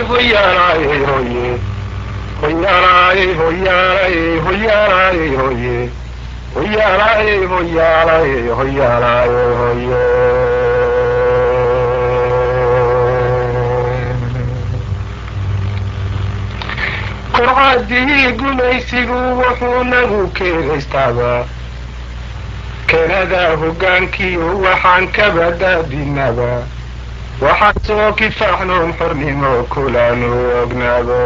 hoyaalaaye hoye hoyaalaaye hoyaalaaye hoyaalaaye hoye hoyaalaaye hoyaalaaye hoyaalaaye hoye korcaadii gumaysigu wuxuu nagu keegaystaaba keenada hoggaankiiyo waxaan ka badbaadinaba waxaan soo kifaaxnoon xornimo kulaanu ognaado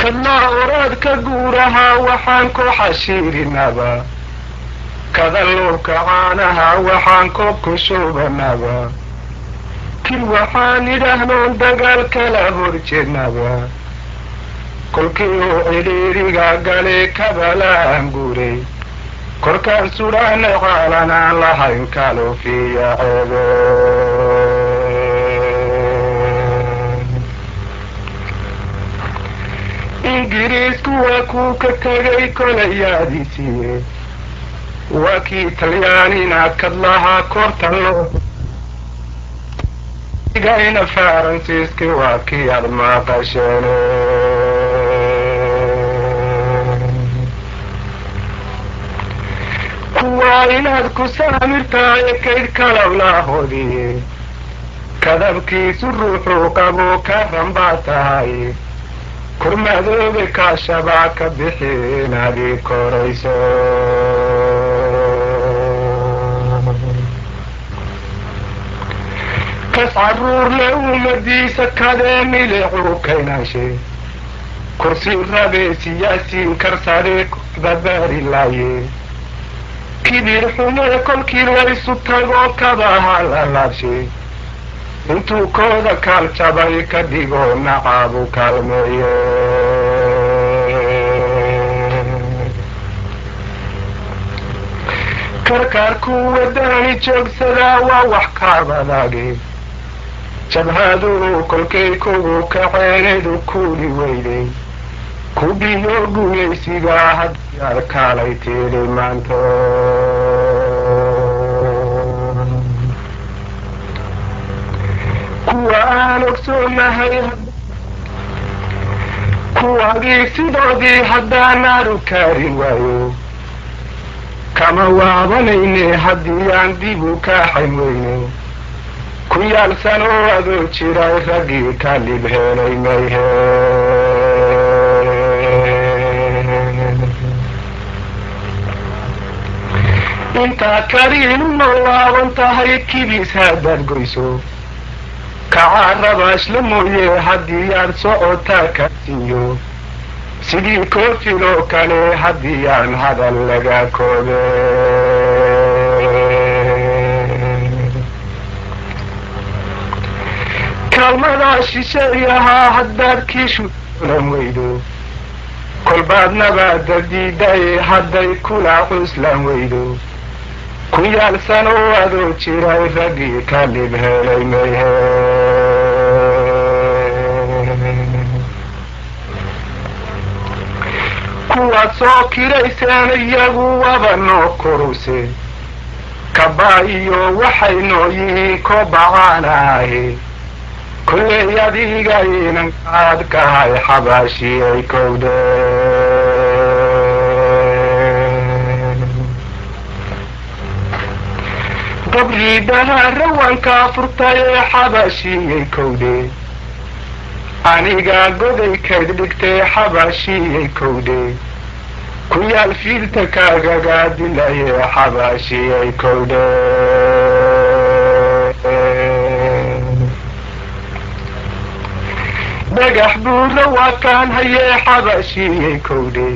kadnaa oraadka guuraha waxaan ku xashiirinaba kadalluubka caanaha waxaan koobku shubanaba kil waxaan idhaahnoon dagaal kala horjeednaba kolkii uu cidhiiriga gale kabalaan guuray korkaan sudhaana caalanaan lahayn kalufiya ceebe ingiriisku waa kuu ka tegay kolayaadiisiiye waa kii talyaanina kadlahaa kortan loo igayna faransiiski waa kii ad maqasheene kuwaa inaad ku saamirtaaye kayd kalablahoodiye kadabkiisu ruuxuu qabo ka ranbaa tahay kurmadoobe kaashabaa ka bixi inaadii korayso kas carruur le ummadiisa kadee milicuu kaynaashe kursi rabee siyaasiin karsadee babaari laaye kibir xumee kolkii laysu tagoo kabaha la laabshe intuu kooda kaal jabay ka dhigoo nacaabu kaalmeeye karkaarkuu wadaani joogsadaa waa wax kaabadaage jabhaduu kolkay kugu kaceenedu kuuli weyday kubiyo guyaysigaa haddii aad kaalay tiili maanto kuwa aan ogsoonahay kuwagii sidoodii haddaan aanu kaarin waayo kama waabanayne haddii aan dib u kaaxayn weyne ku yaalsanoo adoo jiray raggii ka libheelay mayhe intaa kaliinu nolaaban tahay kibiis haddaad goyso kacaarabaashla mooye haddii aad socotaa ka siiyo sidii koofiloo kale haddii aan hadal laga koobe kaalmadaa shisheeyahaa haddaad kiishulan weydo kolbaad nabaada diidaye hadday kula cuslan weydo ku yaalsanoo adoo jiray raggii ka libheelay mayhe kuwaad soo kirayseen iyagu waba noo koruse kabaa iyo waxay noo yihiin kobacaanaahe kulley adigaynan kaad kahay xabaashiyay kowde gabriidaha rawankaa furtayee xabaashiyay kowde anigaa goday kayd dhigtee xabaashiyay kowde ku yaal fiilta kaagagaa dilayee xabaashiyay kowde dhagax buura waa kaan hayee xabaashiyay kowde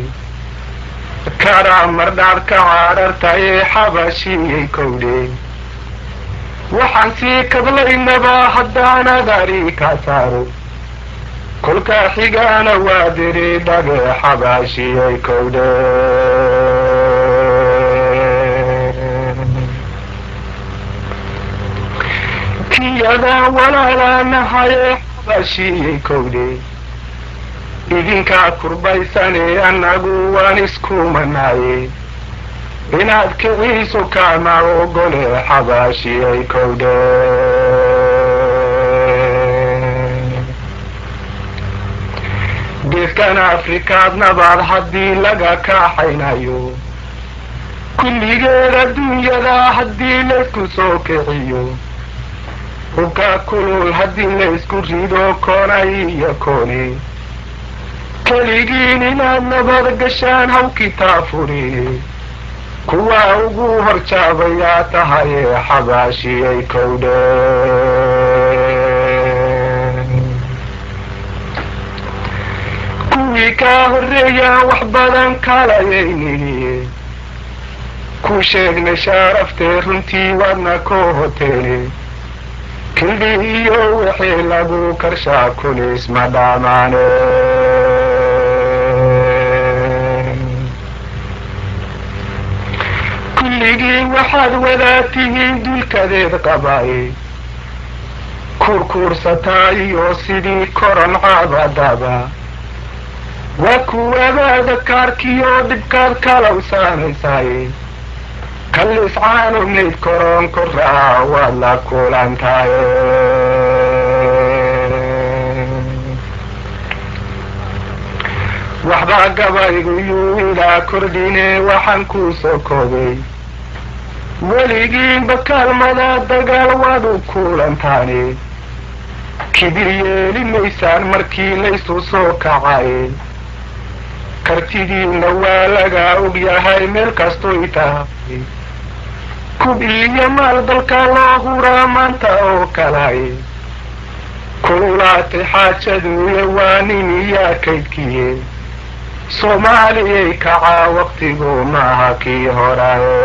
karaa mardhaarka caadhartayee xabaashiyay kowde waxaan sii kadlaynabaa haddaanad ari ka saaro kolkaa xigaana waa diri dhagee xabaashiyay kowde kiyadaa walaalaanahayee xabaashiyay kowde idinkaa kurbaysanee annagu waan isku manaaye inaad kiciisu kaama ogole xabaashiyay kowdhe geeskan afrikaad nabaad haddii laga kaaxaynayo kulligeed adduunyada haddii laysku soo kiciyo hubka kulul haddii laysku rido koonay iyo kooni keligiin inaad nabad gashaan hawkitaa furi kuwa ugu horjaabayaa tahaye xabaashiyay kowdhe kuwii kaa horreeyaan wax badan kalayayniye ku sheegnay sharaftee runtii waadna koo hoteene kildhi iyo wixii lagu karshaa kunis ma dhaamaane kulligiin waxaad wadaatihiin dulkadeed qabay kurkuursataa iyo sidii koran caabadaba waa kuwabaada kaarkiyo dhibkaad kalawsaanaysay kalliscaanu mayd koron koraa waad la kulantaye waxbaa gabaygu yuu ilaa kordhine waxaan kuu soo koobay weligiinba kaalmada dagaal waad u kulantaane kibir yeeli maysaan markii laysu soo kacay kartidiina waa laga ogyahay meel kastoy tahay kub iyo maal dalka loo huraa maanta oo kalay kululaatay xaajaduuye waa nin iyaa kaydkiye soomaaliyay kacaa waqtigu maaha kii horaye